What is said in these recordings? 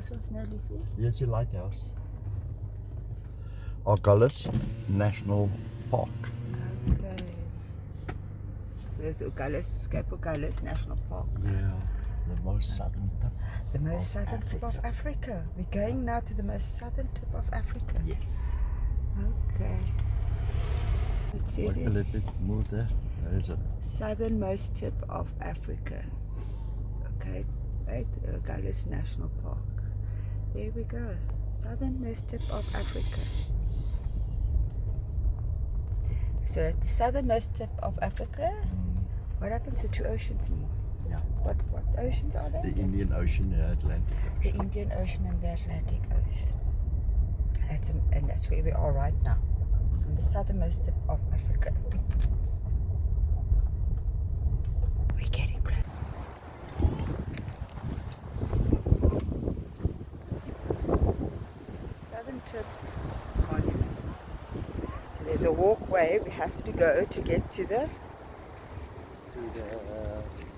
was ons nou lief vir? Here's your lighthouse. Agulas National Park. Okay. So it's Cape Agulas National Park. Yeah, the most southern tip. The most southern tip of Africa. We're going now to the most southern tip of Africa. Yes. Okay. It says A little bit more there. There is it. Southernmost tip of Africa. Okay, right? Agulas National Park. There we go. Southernmost tip of Africa. So at the southernmost tip of Africa, what happens to two oceans meet? Yeah. What oceans are there? The Indian Ocean and the Atlantic The Ocean. Indian Ocean and the Atlantic Ocean. And that's where we are right now, on the southernmost tip of Africa. We're getting close. Southern tip monument. So there's a walkway we have to go to get to the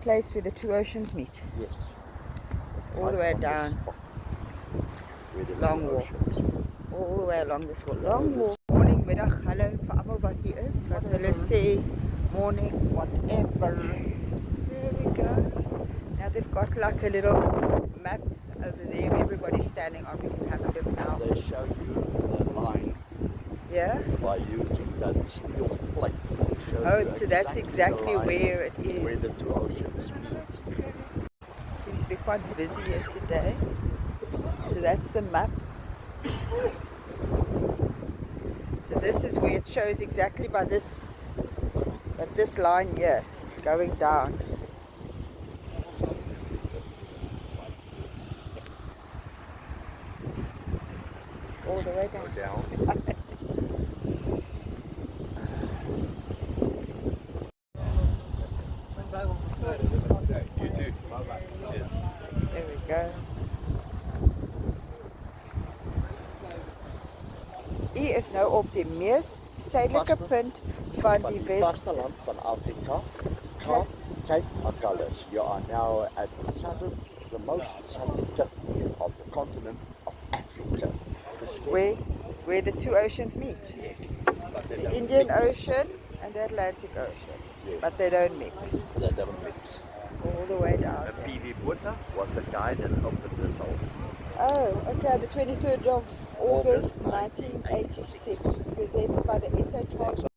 place where the two oceans meet. Yes. So it's all the way down. It's a long walk. All the way along this wall. Long walk. Morning, middag, hallo vir almal wat hier is. Wat hulle sê, morning, whatever. There we go. Now they've got like a little map over there where everybody's standing on. We can have a look now. They show you the line Yeah? by using that steel plate. Oh, so that's exactly where it is. Where the two oceans meet. Okay. Seems to be quite busy here today. So that's the map. So this is where it shows exactly by this line here, going down. All the way down. Down. You too. There we go. Hier is nou op die mees suidelike punt van die vasteland van Afrika, Cape Agulas. You are now at the most southern tip of the continent of Africa. where the two oceans meet. Yes. The Indian Ocean and the Atlantic Ocean. Yes. But they don't mix. They don't mix. All the way down. P.V. Botha was the guy that opened this whole thing. Oh, okay, the 23rd of August 1986, presented by the SA Transport.